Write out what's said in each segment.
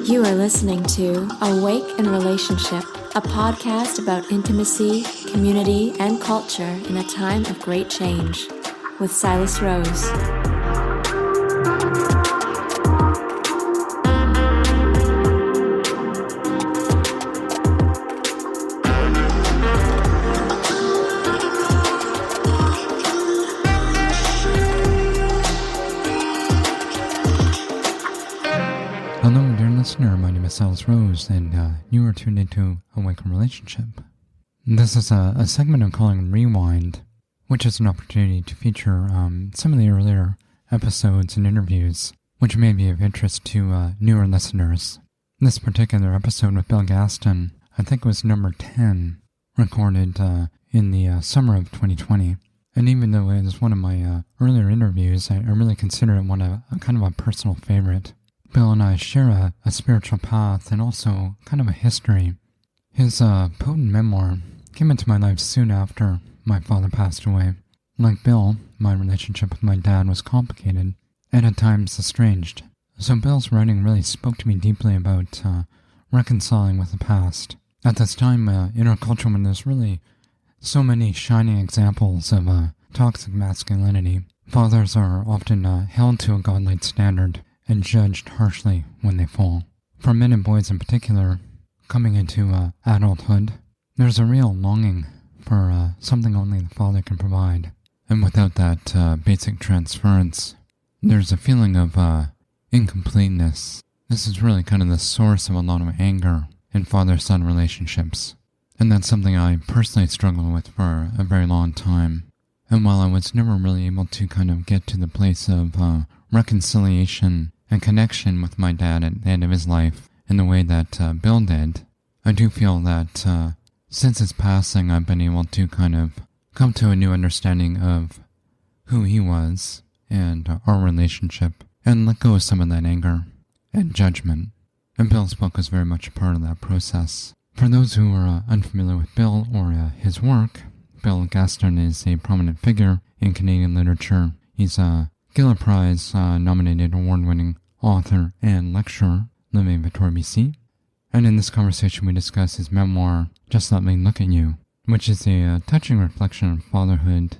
You are listening to Awake in Relationship, a podcast about intimacy, community, and culture in a time of great change, with Silas Rose. Hello, dear listener. My name is Silas Rose, and you are tuned into Awake in Relationship. This is a segment I'm calling Rewind, which is an opportunity to feature some of the earlier episodes and interviews, which may be of interest to newer listeners. This particular episode with Bill Gaston, I think it was number 10, recorded in the summer of 2020. And even though it was one of my earlier interviews, I really consider it one of a kind of a personal favorite. Bill and I share a spiritual path and also kind of a history. His potent memoir came into my life soon after my father passed away. Like Bill, my relationship with my dad was complicated and at times estranged. So Bill's writing really spoke to me deeply about reconciling with the past. At this time in our culture when there's really so many shining examples of toxic masculinity, fathers are often held to a godlike standard and judged harshly when they fall. For men and boys in particular, coming into adulthood, there's a real longing for something only the father can provide. And without that basic transference, there's a feeling of incompleteness. This is really kind of the source of a lot of anger in father-son relationships. And that's something I personally struggled with for a very long time. And while I was never really able to kind of get to the place of reconciliation and connection with my dad at the end of his life in the way that Bill did, I do feel that since his passing, I've been able to kind of come to a new understanding of who he was and our relationship and let go of some of that anger and judgment. And Bill's book was very much a part of that process. For those who are unfamiliar with Bill or his work, Bill Gaston is a prominent figure in Canadian literature. He's a Giller Prize nominated award-winning author and lecturer living in Victoria, BC. And in this conversation we discuss his memoir, Just Let Me Look at You, which is a touching reflection on fatherhood,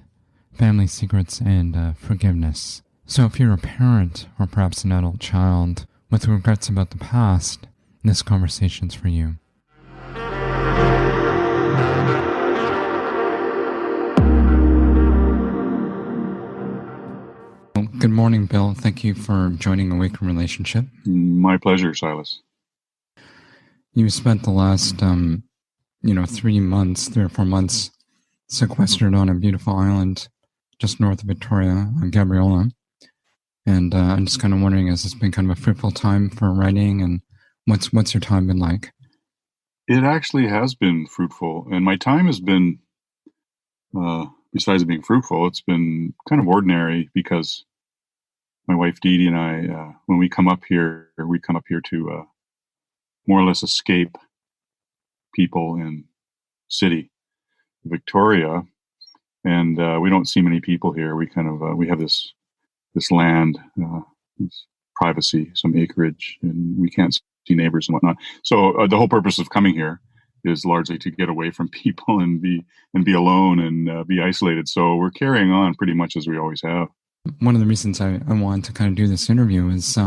family secrets, and forgiveness. So if you're a parent or perhaps an adult child with regrets about the past, this conversation's for you. Good morning, Bill. Thank you for joining Awake in Relationship. My pleasure, Silas. You spent the last, 3 or 4 months sequestered on a beautiful island just north of Victoria, on Gabriola. And I'm just kind of wondering, has this been kind of a fruitful time for writing, and what's your time been like? It actually has been fruitful, and my time has been, besides it being fruitful, it's been kind of ordinary because my wife Dee Dee and I, when we come up here to more or less escape people in city, Victoria, and we don't see many people here. We kind of we have this land, this privacy, some acreage, and we can't see neighbors and whatnot. So the whole purpose of coming here is largely to get away from people and be alone and be isolated. So we're carrying on pretty much as we always have. One of the reasons I wanted to kind of do this interview is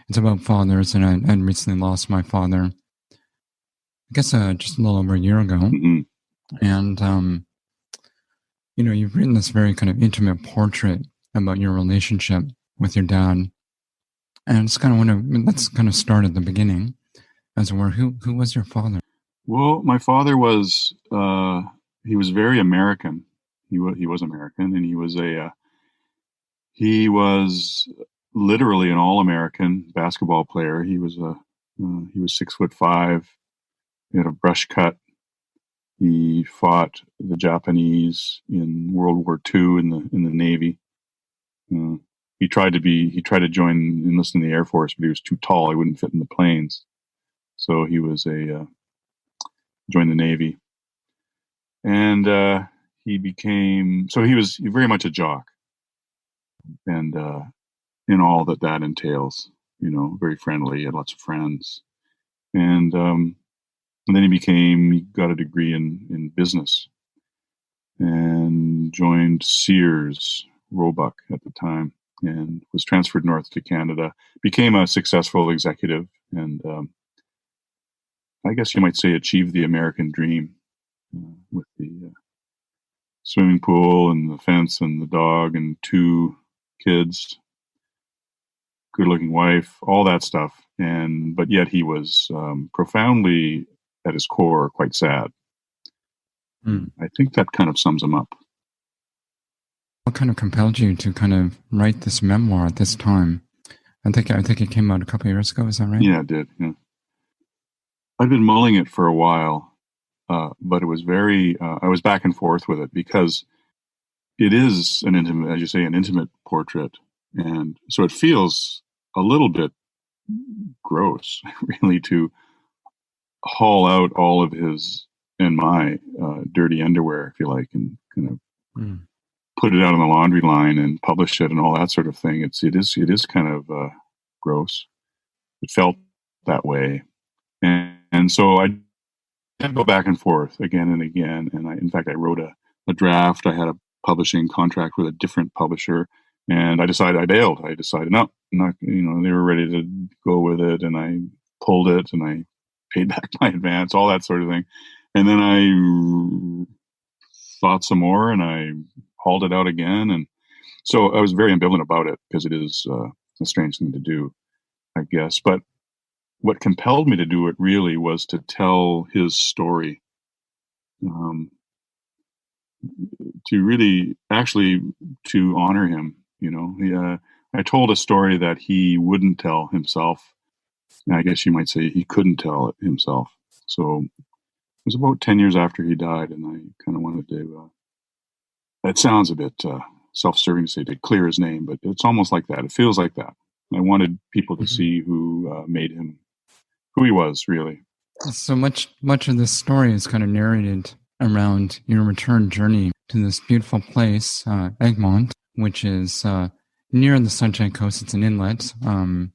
it's about fathers, and I recently lost my father, I guess just a little over a year ago. Mm-hmm. And, you've written this very kind of intimate portrait about your relationship with your dad. And I just kind of want to, let's kind of start at the beginning, as it were. Who was your father? Well, my father was, he was very American. He was American, and he was literally an all-American basketball player. He was 6'5". He had a brush cut. He fought the Japanese in World War II in the Navy. He tried to enlist in the Air Force, but he was too tall. He wouldn't fit in the planes. So he was joined the Navy. And he became, so he was very much a jock, and in all that entails, very friendly, he had lots of friends. And then he got a degree in business and joined Sears Roebuck at the time and was transferred north to Canada, became a successful executive, and I guess you might say achieved the American dream with the swimming pool and the fence and the dog and 2 kids, good-looking wife, all that stuff. But yet he was profoundly, at his core, quite sad. I think that kind of sums him up. What kind of compelled you to kind of write this memoir at this time? I think it came out a couple of years ago. Is that right? Yeah, it did. Yeah. I'd been mulling it for a while, but it was I was back and forth with it because it is an intimate, as you say, an intimate portrait. And so it feels a little bit gross, really, to haul out all of his and my dirty underwear, if you like, and kind of put it out on the laundry line and publish it and all that sort of thing. It is kind of gross. It felt that way, and so I did go back and forth again and again. And in fact, I wrote a draft. I had a publishing contract with a different publisher, and I bailed. I decided, no, not, they were ready to go with it, and I pulled it, and I paid back my advance, all that sort of thing. And then I thought some more, and I hauled it out again. And so I was very ambivalent about it because it is a strange thing to do, I guess. But what compelled me to do it really was to tell his story, to really, actually, to honor him. I told a story that he wouldn't tell himself. I guess you might say he couldn't tell it himself. So it was about 10 years after he died, and I kind of wanted to, that sounds a bit self-serving to say, to clear his name, but it's almost like that. It feels like that. I wanted people to see who made him who he was, really. So much of this story is kind of narrated around your return journey to this beautiful place, Egmont, which is near the Sunshine Coast. It's an inlet on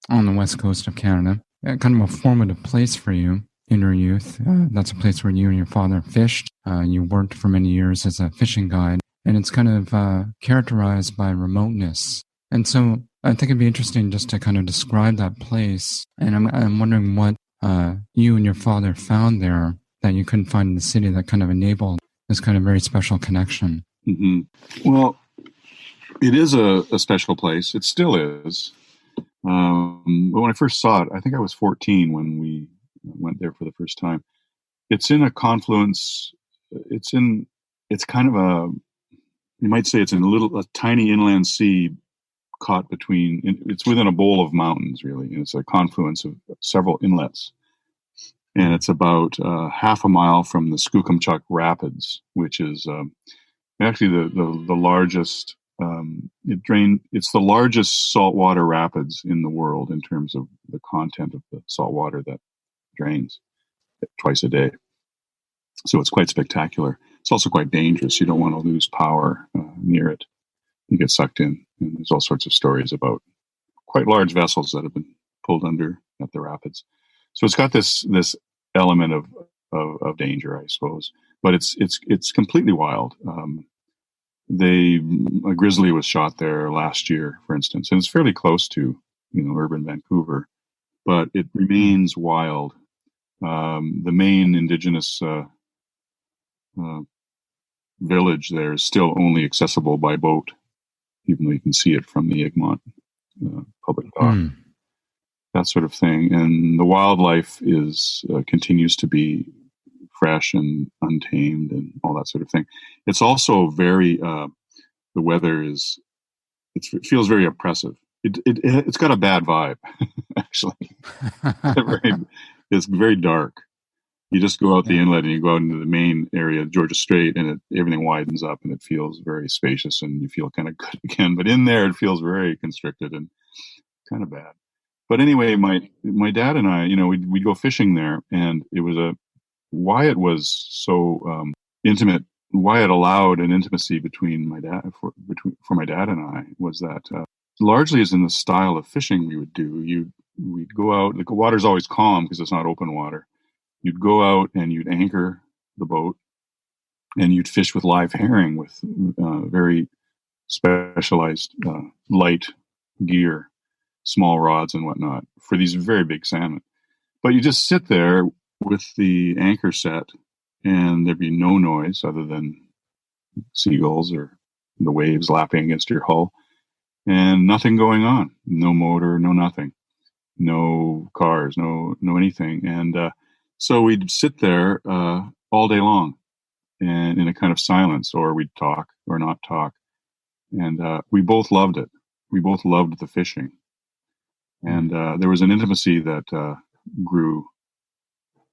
the west coast of Canada. Kind of a formative place for you in your youth. That's a place where you and your father fished. You worked for many years as a fishing guide, and it's kind of characterized by remoteness. And so I think it'd be interesting just to kind of describe that place. And I'm wondering what you and your father found there that you couldn't find in the city that kind of enabled this kind of very special connection. Mm-hmm. Well, it is a special place. It still is. But when I first saw it, I think I was 14 when we went there for the first time. It's in a confluence. It's kind of you might say it's in a tiny inland sea caught between, it's within a bowl of mountains, really. And it's a confluence of several inlets. And it's about half a mile from the Skookumchuck Rapids, which is actually the largest, it's the largest saltwater rapids in the world in terms of the content of the salt water that drains twice a day. So it's quite spectacular. It's also quite dangerous. You don't want to lose power near it. You get sucked in. And there's all sorts of stories about quite large vessels that have been pulled under at the rapids. So it's got this element of danger, I suppose. But it's completely wild. A grizzly was shot there last year, for instance, and it's fairly close to urban Vancouver, but it remains wild. The main indigenous village there is still only accessible by boat, even though you can see it from the Egmont public dock. That sort of thing. And the wildlife continues to be fresh and untamed and all that sort of thing. It's also very, the weather it feels very oppressive. It's got a bad vibe, actually. It's very dark. You just go out the inlet and you go out into the main area, Georgia Strait, and everything widens up and it feels very spacious and you feel kind of good again. But in there, it feels very constricted and kind of bad. But anyway, my dad and I, we'd go fishing there, and it was why it was so intimate why it allowed an intimacy between for my dad and I was that largely is in the style of fishing we would do. We'd go out. The water's always calm because it's not open water. You'd go out and you'd anchor the boat, and you'd fish with live herring with very specialized light gear, small rods and whatnot for these very big salmon. But you just sit there with the anchor set, and there'd be no noise other than seagulls or the waves lapping against your hull, and nothing going on. No motor, no nothing, no cars, no anything. And so we'd sit there all day long, and in a kind of silence, or we'd talk or not talk. And we both loved it. We both loved the fishing. And there was an intimacy that grew.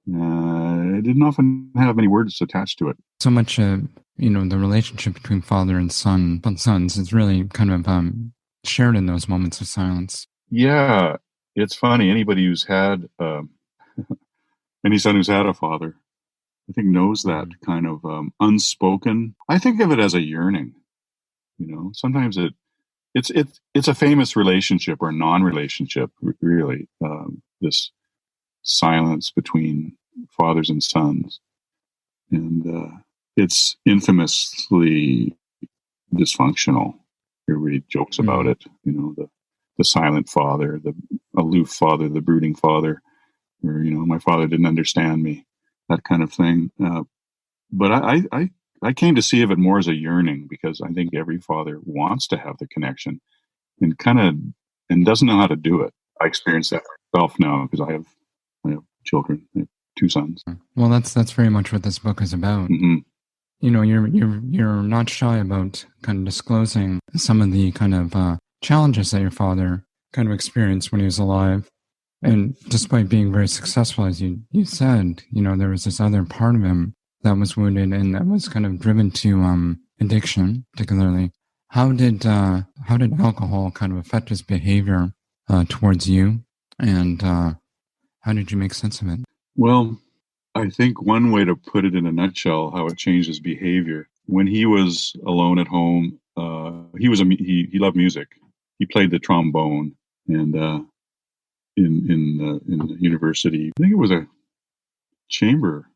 It didn't often have many words attached to it. So much, the relationship between father and sons is really kind of shared in those moments of silence. Yeah, it's funny. Anybody who's had any son who's had a father, I think knows that kind of unspoken. I think of it as a yearning. Sometimes it's a famous relationship or non-relationship, really. This silence between fathers and sons, and it's infamously dysfunctional. Everybody jokes about it. The silent father, the aloof father, the brooding father, or my father didn't understand me, that kind of thing. But I came to see of it more as a yearning, because I think every father wants to have the connection and doesn't know how to do it. I experience that myself now because I have children. I have 2 sons. Well, that's very much what this book is about. Mm-hmm. You're not shy about kind of disclosing some of the kind of challenges that your father kind of experienced when he was alive. And despite being very successful, as you said, there was this other part of him that was wounded and that was kind of driven to addiction, particularly. How did alcohol kind of affect his behavior towards you, and how did you make sense of it? Well, I think one way to put it in a nutshell, how it changed his behavior. When he was alone at home, he loved music. He played the trombone, and in the university, I think it was a chamber,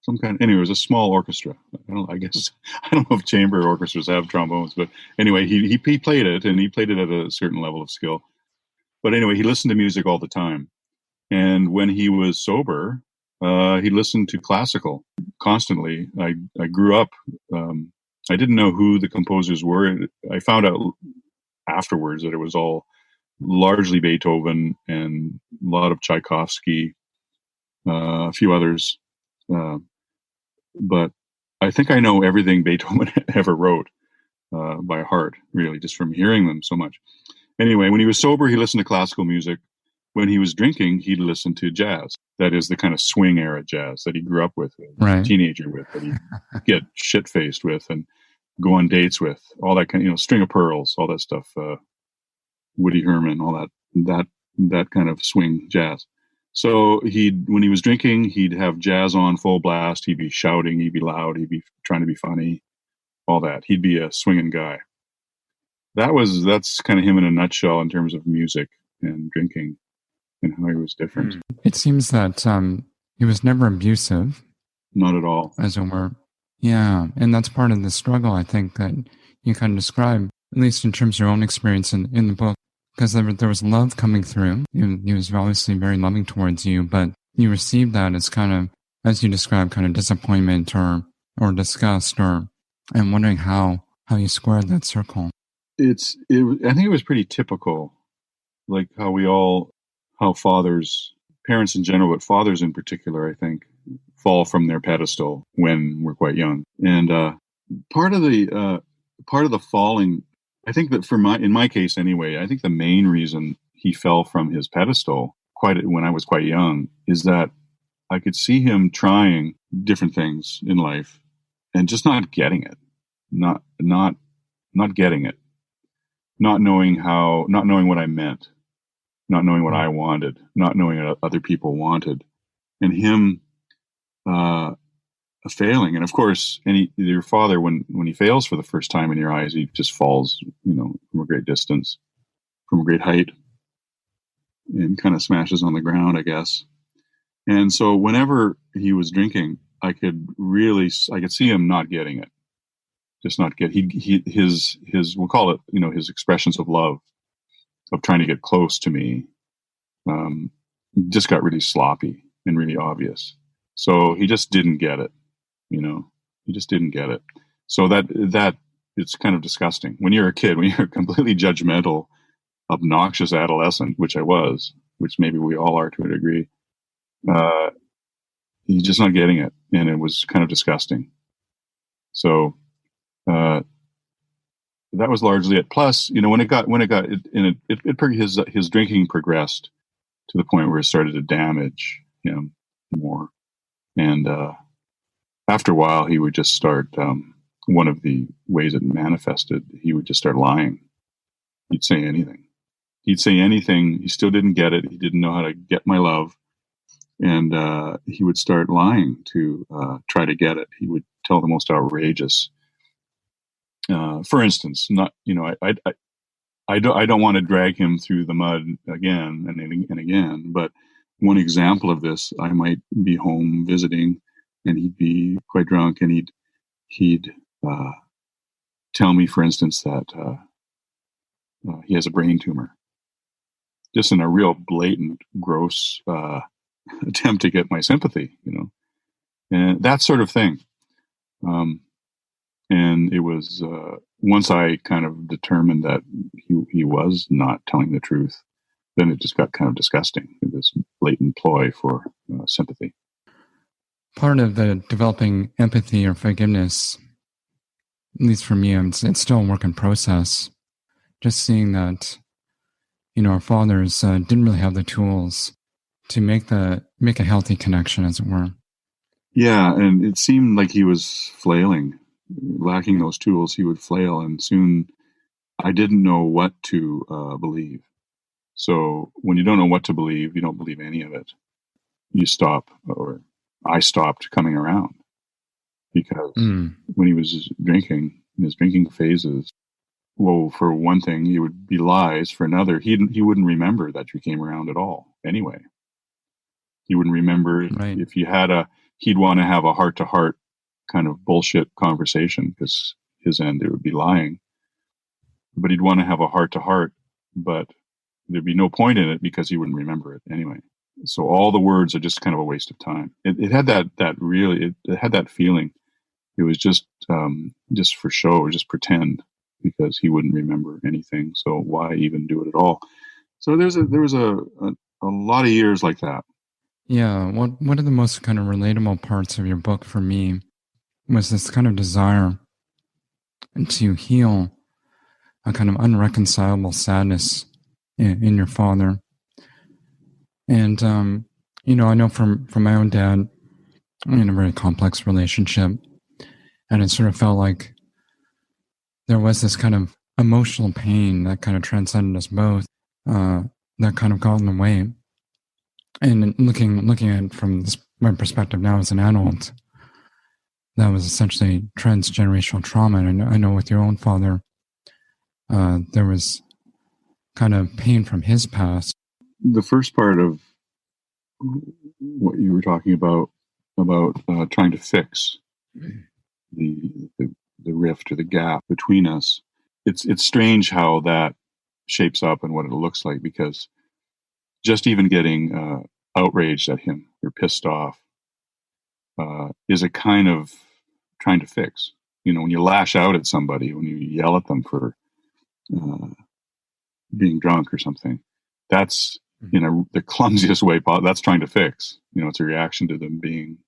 some kind. Anyway, it was a small orchestra. I don't know if chamber orchestras have trombones, but anyway, he played it, and he played it at a certain level of skill. But anyway, he listened to music all the time, and when he was sober, he listened to classical constantly. I grew up. I didn't know who the composers were. I found out afterwards that it was all largely Beethoven and a lot of Tchaikovsky, a few others. But I think I know everything Beethoven ever wrote by heart, really, just from hearing them so much. Anyway, when he was sober, he listened to classical music. When he was drinking, he'd listen to jazz. That is the kind of swing era jazz that he grew up with, right. As a teenager with, that he'd get shit-faced with and go on dates with, all that kind of, String of Pearls, all that stuff, Woody Herman, all that kind of swing jazz. So when he was drinking, he'd have jazz on full blast. He'd be shouting, he'd be loud, he'd be trying to be funny, all that. He'd be a swinging guy. That's kind of him in a nutshell in terms of music and drinking and how he was different. It seems that he was never abusive. Not at all. As it were. Yeah, and that's part of the struggle, I think, that you kind of describe, at least in terms of your own experience in the book, because there was love coming through. He was obviously very loving towards you, but you received that as kind of, as you described, kind of disappointment or disgust, and wondering how you squared that circle. I think it was pretty typical, like how fathers, parents in general, but fathers in particular, I think, fall from their pedestal when we're quite young. And part of the falling, I think that in my case anyway, I think the main reason he fell from his pedestal when I was quite young is that I could see him trying different things in life and just not getting it, not getting it, not knowing what I meant, not knowing what I wanted, not knowing what other people wanted, and him failing. And of course, your father, when he fails for the first time in your eyes, he just falls, from a great distance, from a great height, and kind of smashes on the ground, I guess. And so whenever he was drinking, I could see him not getting it, just not get, his, we'll call it, his expressions of love, of trying to get close to me, just got really sloppy and really obvious. So he just didn't get it, he just didn't get it. So that it's kind of disgusting when you're a kid, when you're a completely judgmental, obnoxious adolescent, which I was, which maybe we all are to a degree. He's just not getting it, and it was kind of disgusting. So that was largely it. Plus, his drinking progressed to the point where it started to damage him more, and after a while, he would just start. One of the ways it manifested, he would just start lying. He'd say anything. He still didn't get it. He didn't know how to get my love. And he would start lying to try to get it. He would tell the most outrageous. For instance, I don't want to drag him through the mud again and again. But one example of this, I might be home visiting, and he'd be quite drunk, and he'd tell me, for instance, that he has a brain tumor, just in a real blatant, gross attempt to get my sympathy, and that sort of thing. And it was once I kind of determined that he was not telling the truth, then it just got kind of disgusting, this blatant ploy for sympathy. Part of the developing empathy or forgiveness, at least for me, it's still a work in process. Just seeing that, our fathers didn't really have the tools to make a healthy connection, as it were. Yeah, and it seemed like he was flailing, lacking those tools. He would flail, and soon I didn't know what to believe. So when you don't know what to believe, you don't believe any of it. You stop, or I stopped coming around, because when he was drinking, in his drinking phases, well, for one thing, it would be lies. For another, he wouldn't remember that you came around at all. Anyway, he wouldn't remember. Right. If you had he'd want to have a heart-to-heart kind of bullshit conversation, because his end, it would be lying. But he'd want to have a heart-to-heart, but there'd be no point in it because he wouldn't remember it anyway. So all the words are just kind of a waste of time. It had that had that feeling. It was just for show, just pretend, because he wouldn't remember anything. So why even do it at all? So there was a lot of years like that. Yeah. One of the most kind of relatable parts of your book for me was this kind of desire to heal a kind of unreconcilable sadness in your father. And, I know from my own dad, I'm in a very complex relationship, and it sort of felt like there was this kind of emotional pain that kind of transcended us both, that kind of got in the way. And looking at it from my perspective now as an adult, that was essentially transgenerational trauma. And I know with your own father, there was kind of pain from his past. The first part of what you were talking about trying to fix the rift or the gap between us, it's strange how that shapes up and what it looks like, because just even getting outraged at him or pissed off is a kind of trying to fix. When you lash out at somebody, when you yell at them for being drunk or something, that's the clumsiest way. That's trying to fix. It's a reaction to them being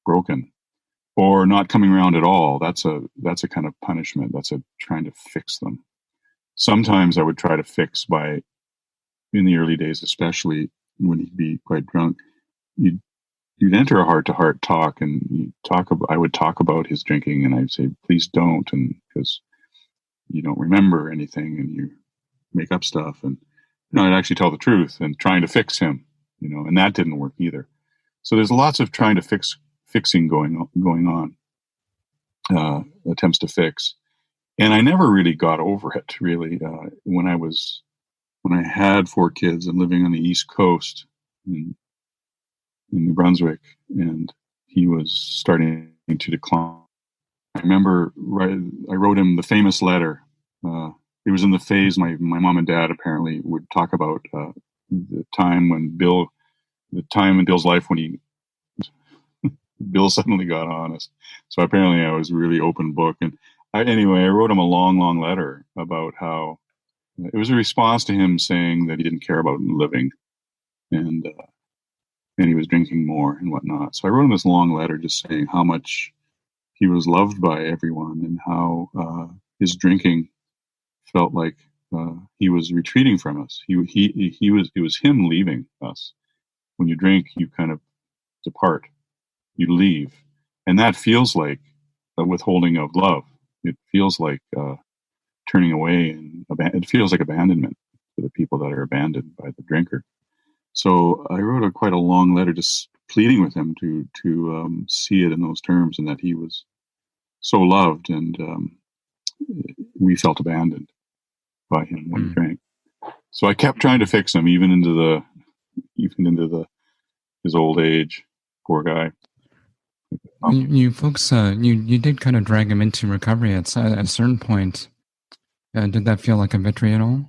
broken or not coming around at all. That's a kind of punishment. That's a trying to fix them. Sometimes I would try to fix by, in the early days, especially when he'd be quite drunk, you'd enter a heart-to-heart talk, and I would talk about his drinking, and I'd say, please don't, and because you don't remember anything and you make up stuff, and I'd actually tell the truth and trying to fix him, and that didn't work either. So there's lots of trying to fix fixing going on, attempts to fix. And I never really got over it, really. When I had 4 kids and living on the East Coast in New Brunswick, and he was starting to decline. I remember I wrote him the famous letter. It was in the phase my mom and dad apparently would talk about the time in Bill's life when Bill suddenly got honest. So apparently I was really open book. And anyway, I wrote him a long, long letter about how it was a response to him saying that he didn't care about living, and he was drinking more and whatnot. So I wrote him this long letter just saying how much he was loved by everyone and how his drinking felt like he was retreating from us. It was him leaving us. When you drink, you kind of depart, you leave, and that feels like a withholding of love. It feels like turning away, and it feels like abandonment for the people that are abandoned by the drinker. So I wrote quite a long letter just pleading with him to see it in those terms, and that he was so loved, and we felt abandoned by him when he drank. So I kept trying to fix him, even into his old age. Poor guy. You folks, you did kind of drag him into recovery at a certain point. Did that feel like a victory at all?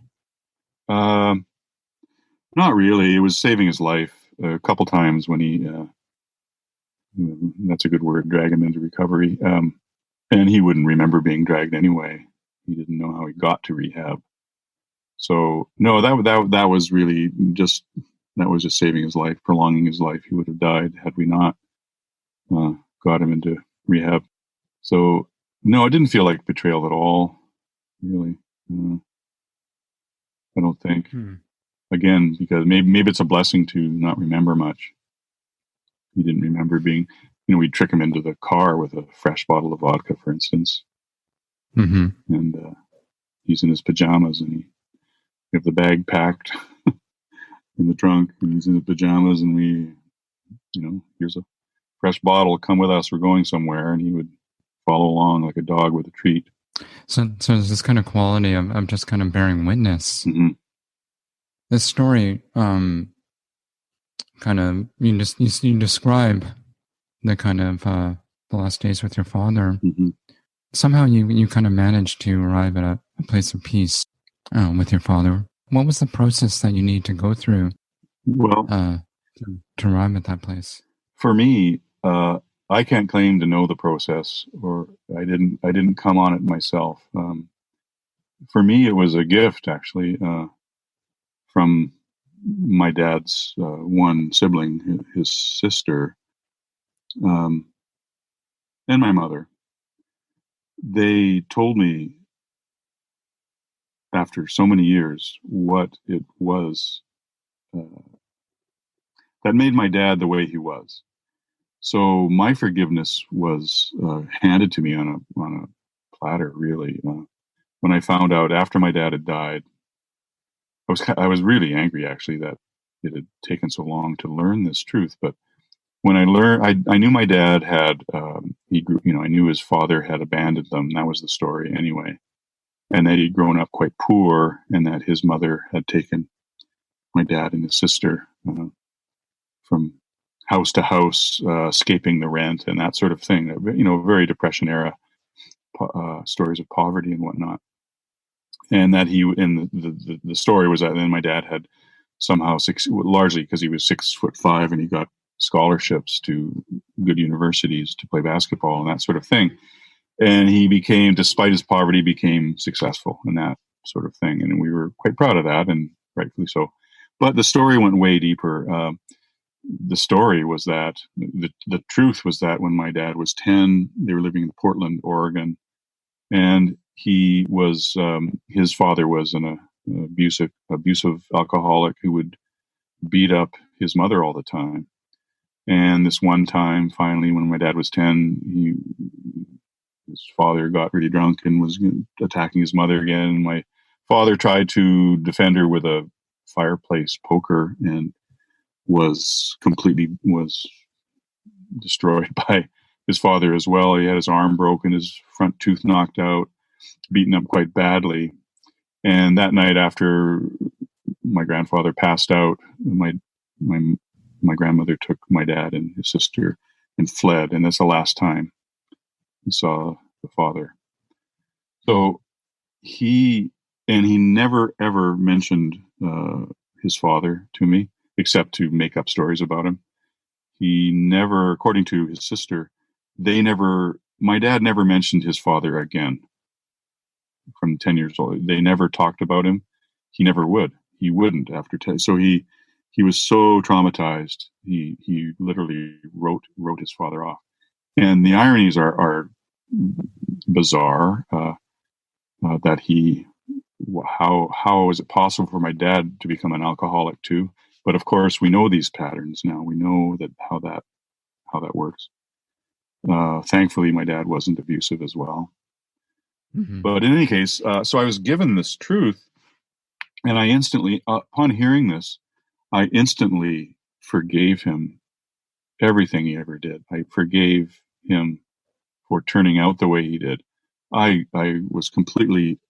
Not really. It was saving his life a couple times when he. That's a good word. Drag him into recovery, and he wouldn't remember being dragged anyway. He didn't know how he got to rehab. So no, that was really just saving his life, prolonging his life. He would have died had we not got him into rehab. So no, it didn't feel like betrayal at all, really. I don't think. Again, because maybe it's a blessing to not remember much. He didn't remember being, we'd trick him into the car with a fresh bottle of vodka, for instance. Mm-hmm. And he's in his pajamas, and we have the bag packed in the trunk, and he's in his pajamas, and we, here's a fresh bottle, come with us, we're going somewhere, and he would follow along like a dog with a treat. So there's this kind of quality of just kind of bearing witness. Mm-hmm. This story, kind of, you describe the kind of the last days with your father. Mm-hmm. Somehow you kind of managed to arrive at a place of peace with your father. What was the process that you need to go through? Well, to arrive at that place? For me, I can't claim to know the process, or I didn't come on it myself. For me, it was a gift, actually, from my dad's one sibling, his sister, and my mother. They told me after so many years what it was that made my dad the way he was. So my forgiveness was handed to me on a platter, really. When I found out after my dad had died, I was really angry, actually, that it had taken so long to learn this truth. But when I learned, I knew my dad had, I knew his father had abandoned them. That was the story anyway. And that he'd grown up quite poor, and that his mother had taken my dad and his sister from house to house, escaping the rent and that sort of thing. Very Depression era stories of poverty and whatnot. And that the story was that then my dad had somehow largely because he was 6'5" and he got scholarships to good universities to play basketball and that sort of thing. And he became, despite his poverty, became successful in that sort of thing. And we were quite proud of that, and rightfully so. But the story went way deeper. The story was that the truth was that when my dad was 10, they were living in Portland, Oregon, and he was his father was an abusive alcoholic who would beat up his mother all the time. And this one time, finally, when my dad was 10, his father got really drunk and was attacking his mother again. My father tried to defend her with a fireplace poker and was destroyed by his father as well. He had his arm broken, his front tooth knocked out, beaten up quite badly. And that night, after my grandfather passed out, my grandmother took my dad and his sister and fled. And that's the last time he saw the father. So he never ever mentioned his father to me, except to make up stories about him. He never, according to his sister, my dad never mentioned his father again from 10 years old. They never talked about him. He never would. He wouldn't after 10. So he was so traumatized. He literally wrote his father off. And the ironies are bizarre. That how is it possible for my dad to become an alcoholic too? But of course, we know these patterns now. We know how that works. Thankfully, my dad wasn't abusive as well. Mm-hmm. But in any case, so I was given this truth, and I instantly, upon hearing this, I instantly forgave him everything he ever did. I forgave him for turning out the way he did. I was completely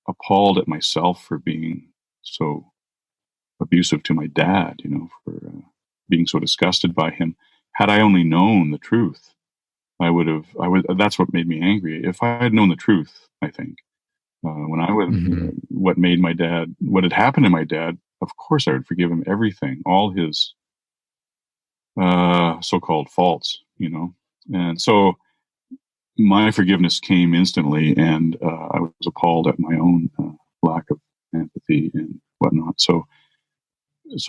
appalled at myself for being so abusive to my dad, for being so disgusted by him. Had I only known the truth, that's what made me angry. If I had known the truth, I think, when I was, what had happened to my dad, of course I would forgive him everything, all his so-called faults, and so my forgiveness came instantly, and I was appalled at my own lack of empathy and whatnot. So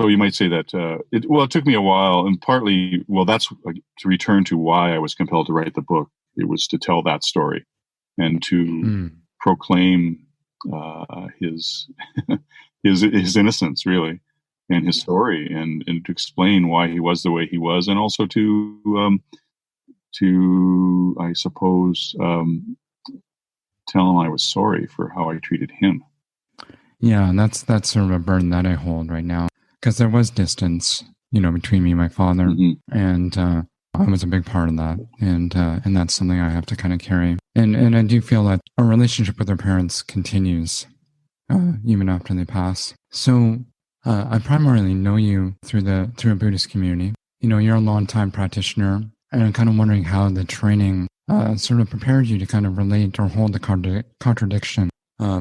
you might say that it took me a while, and partly, that's to return to why I was compelled to write the book. It was to tell that story and to proclaim his his innocence, really, and his story, and to explain why he was the way he was, and also to I suppose tell him I was sorry for how I treated him. Yeah, that's sort of a burden that I hold right now, because there was distance, between me and my father, mm-hmm. and I was a big part of that, and that's something I have to kind of carry. And I do feel that our relationship with our parents continues even after they pass. So I primarily know you through a Buddhist community. You're a longtime practitioner, and I'm kind of wondering how the training sort of prepared you to kind of relate or hold the contradiction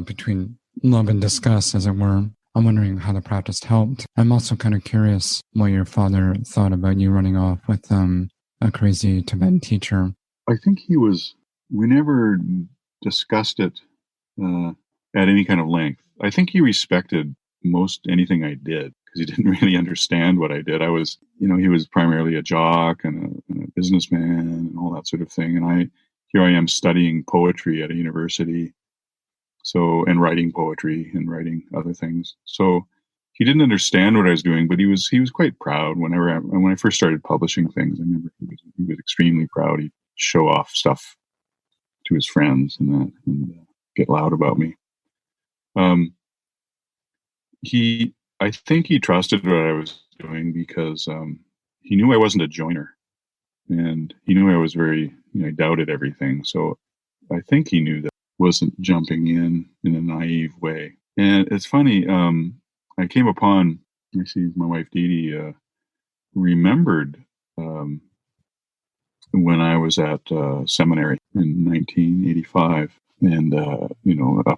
between love and disgust, as it were. I'm wondering how the practice helped. I'm also kind of curious what your father thought about you running off with a crazy Tibetan teacher. I think we never discussed it at any kind of length. I think he respected most anything I did, because he didn't really understand what I did. I was, he was primarily a jock and a businessman and all that sort of thing. And here I am studying poetry at a university. And writing poetry and writing other things. So he didn't understand what I was doing, but he was quite proud. When I first started publishing things, I remember he was extremely proud. He'd show off stuff to his friends and get loud about me. I think he trusted what I was doing, because he knew I wasn't a joiner, and he knew I was very, I doubted everything. So I think he knew that wasn't jumping in a naive way. And it's funny, I came upon, I see my wife Dee Dee remembered when I was at seminary in 1985, and up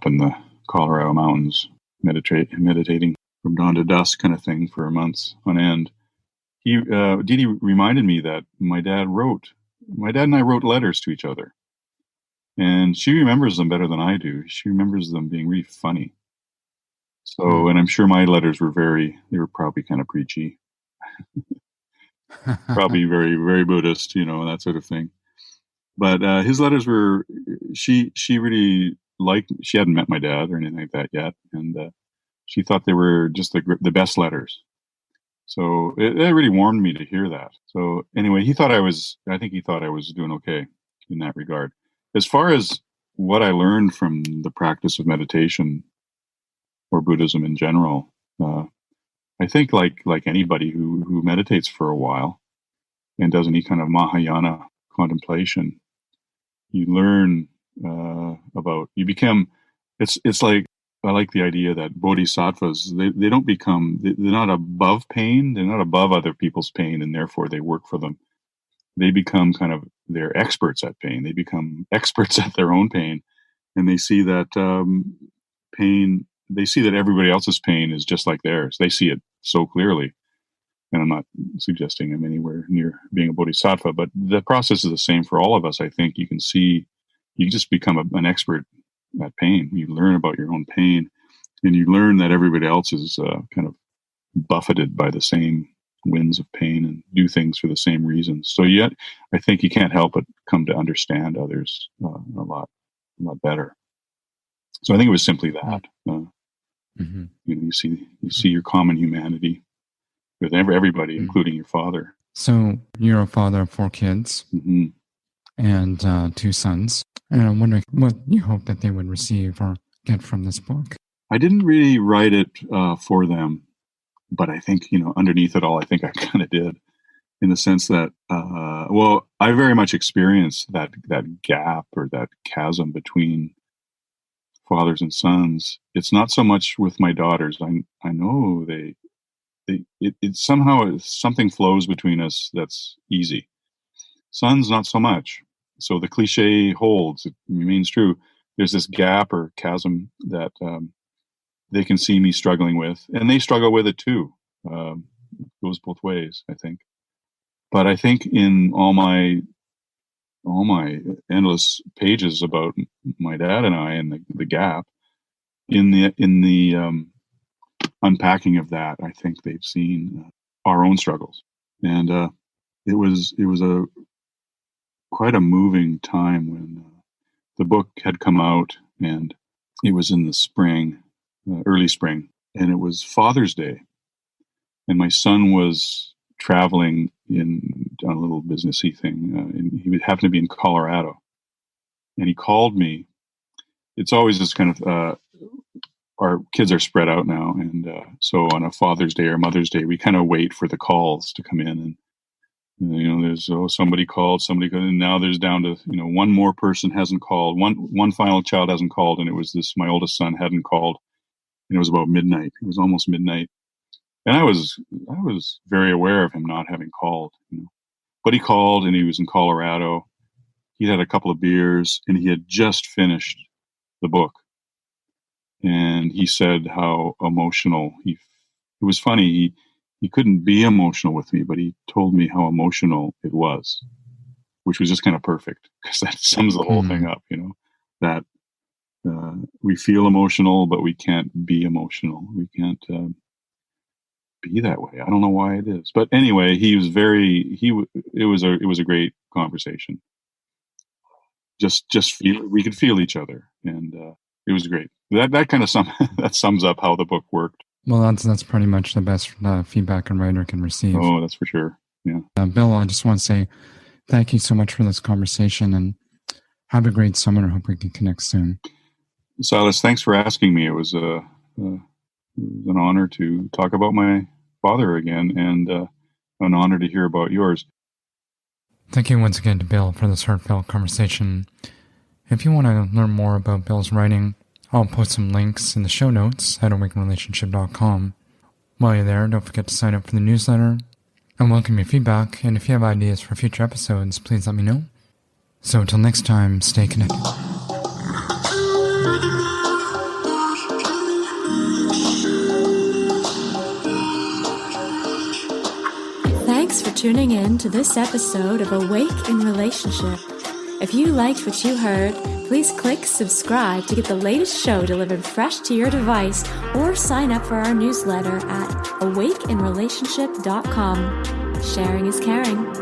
in the Colorado mountains, meditating from dawn to dusk kind of thing for months on end. Dee Dee reminded me that my dad and I wrote letters to each other. And she remembers them better than I do. She remembers them being really funny. So, and I'm sure my letters were they were probably kind of preachy. Probably very, very Buddhist, that sort of thing. But his letters were, she really liked, she hadn't met my dad or anything like that yet. And she thought they were just the best letters. So it really warmed me to hear that. So anyway, I think he thought I was doing okay in that regard. As far as what I learned from the practice of meditation or Buddhism in general, I think like anybody who meditates for a while, and does any kind of Mahayana contemplation, you learn it's like, I like the idea that bodhisattvas, they don't become, they're not above pain, they're not above other people's pain, and therefore they work for them. They become they're experts at pain. They become experts at their own pain, and they see that they see that everybody else's pain is just like theirs. They see it so clearly. And I'm not suggesting I'm anywhere near being a bodhisattva, but the process is the same for all of us. I think you just become an expert at pain. You learn about your own pain, and you learn that everybody else is kind of buffeted by the same winds of pain and do things for the same reasons. So yet, I think you can't help but come to understand others a lot better. So I think it was simply that. You see your common humanity with everybody, including your father. So you're a father of 4 kids and 2 sons. And I'm wondering what you hope that they would receive or get from this book. I didn't really write it for them, but I think, underneath it all, I think I kind of did, in the sense that, I very much experienced that gap or that chasm between fathers and sons. It's not so much with my daughters. I know it somehow something flows between us that's easy. Sons, not so much. So the cliche holds, it remains true. There's this gap or chasm that they can see me struggling with, and they struggle with it too. It goes both ways, I think. But I think in all my endless pages about my dad and I and the gap, in the unpacking of that, I think they've seen our own struggles, and it was quite a moving time when the book had come out, and it was in the spring, early spring, and it was Father's Day, and my son was traveling on a little businessy thing, and he would happen to be in Colorado, and he called me. It's always this kind of our kids are spread out now, and so on a Father's Day or Mother's Day, we kind of wait for the calls to come in, and there's somebody called, and now there's down to one more person hasn't called, one final child hasn't called, and it was my oldest son hadn't called, and it was about midnight. It was almost midnight, and I was very aware of him not having called, but he called, and he was in Colorado. He had a couple of beers, and he had just finished the book. And he said how emotional it was funny. He couldn't be emotional with me, but he told me how emotional it was, which was just kind of perfect, because that sums the whole thing up, that we feel emotional, but we can't be emotional. We can't be that way. I don't know why it is, but anyway, it was a great conversation. We could feel each other, and it was great. That kind of that sums up how the book worked. Well, that's pretty much the best feedback a writer can receive. Oh, that's for sure. Yeah. Bill, I just want to say thank you so much for this conversation, and have a great summer. I hope we can connect soon. Silas, thanks for asking me. It was an honor to talk about my father again, and an honor to hear about yours. Thank you once again to Bill for this heartfelt conversation. If you want to learn more about Bill's writing, I'll post some links in the show notes at awakenrelationship.com. While you're there, don't forget to sign up for the newsletter. I welcome your feedback, and if you have ideas for future episodes, please let me know. So until next time, stay connected. Thanks for tuning in to this episode of Awake in Relationship. If you liked what you heard, please click subscribe to get the latest show delivered fresh to your device, or sign up for our newsletter at awakeinrelationship.com. Sharing is caring.